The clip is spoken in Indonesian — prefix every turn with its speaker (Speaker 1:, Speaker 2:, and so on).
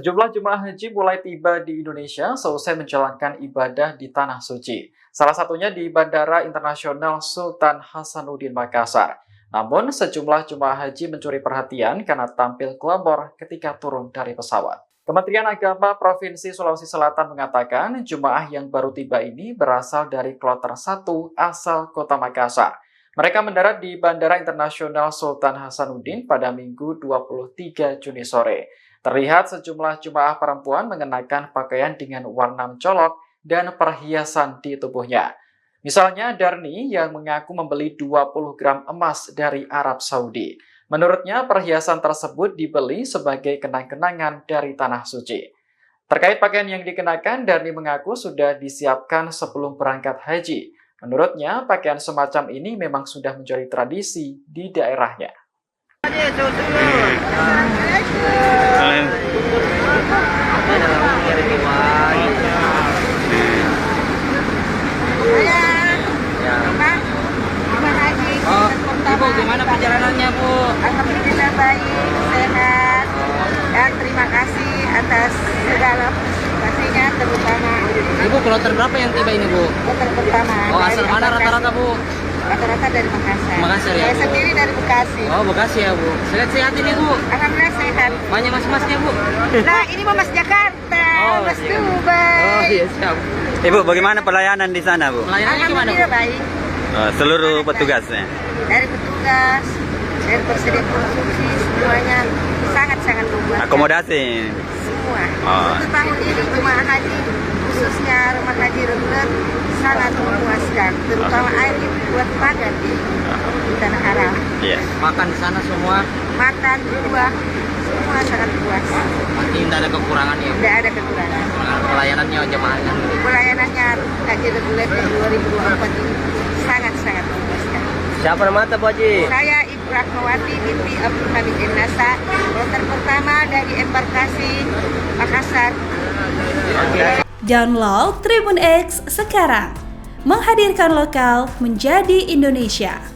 Speaker 1: Sejumlah jemaah haji mulai tiba di Indonesia seusai menjalankan ibadah di Tanah Suci. Salah satunya di Bandara Internasional Sultan Hasanuddin Makassar. Namun, sejumlah jemaah haji mencuri perhatian karena tampil glamor ketika turun dari pesawat. Kementerian Agama Provinsi Sulawesi Selatan mengatakan jemaah yang baru tiba ini berasal dari kloter 1 asal Kota Makassar. Mereka mendarat di Bandara Internasional Sultan Hasanuddin pada Minggu 23 Juni sore. Terlihat sejumlah jemaah perempuan mengenakan pakaian dengan warna mencolok dan perhiasan di tubuhnya. Misalnya Darni yang mengaku membeli 20 gram emas dari Arab Saudi. Menurutnya perhiasan tersebut dibeli sebagai kenang-kenangan dari Tanah Suci. Terkait pakaian yang dikenakan, Darni mengaku sudah disiapkan sebelum berangkat haji. Menurutnya, pakaian semacam ini memang sudah menjadi tradisi di daerahnya.
Speaker 2: Ibu, gimana perjalanannya, Bu?
Speaker 3: Alhamdulillah baik, sehat, dan terima kasih atas segala pastinya, terutama.
Speaker 2: Ibu, kloter berapa yang tiba ini, Bu?
Speaker 3: Kloter pertama.
Speaker 2: Oh, asal mana rata-rata, Bu?
Speaker 3: Rata-rata dari Makassar.
Speaker 2: Makassar ya,
Speaker 3: Saya
Speaker 2: Bu?
Speaker 3: sendiri dari Bekasi.
Speaker 2: Oh, Bekasi ya, Bu. Sehat-sehat ini, Bu?
Speaker 3: Alhamdulillah sehat.
Speaker 2: Banyak mas-masnya, Bu?
Speaker 3: Nah, ini mau Mas Jakarta,
Speaker 2: Oh,
Speaker 3: Mas
Speaker 2: iya.
Speaker 3: Dubai.
Speaker 2: Oh, iya, siap.
Speaker 4: Ibu, bagaimana pelayanan di sana, Bu?
Speaker 2: Pelayanannya gimana, Bu?
Speaker 3: Alhamdulillah baik.
Speaker 4: Seluruh petugasnya.
Speaker 3: Dari petugas, dari persediaan konsumsi, semuanya sangat-sangat luas.
Speaker 4: Akomodasi.
Speaker 3: Semua.
Speaker 4: Oh.
Speaker 3: Untuk tahun ini jemaah haji, khususnya rumah haji reguler, sangat memuaskan. Terutama air itu buat makan di Tanah Haram.
Speaker 4: Iya.
Speaker 2: Makan di sana semua,
Speaker 3: Makan, buah, semua sangat puas.
Speaker 2: pasti tidak ada kekurangan ya, Bu?
Speaker 3: Tidak ada kekurangan.
Speaker 2: Pelayanannya jemaahnya.
Speaker 3: Pelayanannya haji reguler tahun 2024 ini sangat-sangat memuaskan.
Speaker 2: Siapa nama Anda, Bu Haji?
Speaker 3: Saya Ibu Rahmawati binti Abdul Hamid Nasa, kloter pertama dari embarkasi Makassar.
Speaker 5: Download Tribun X sekarang, menghadirkan lokal menjadi Indonesia.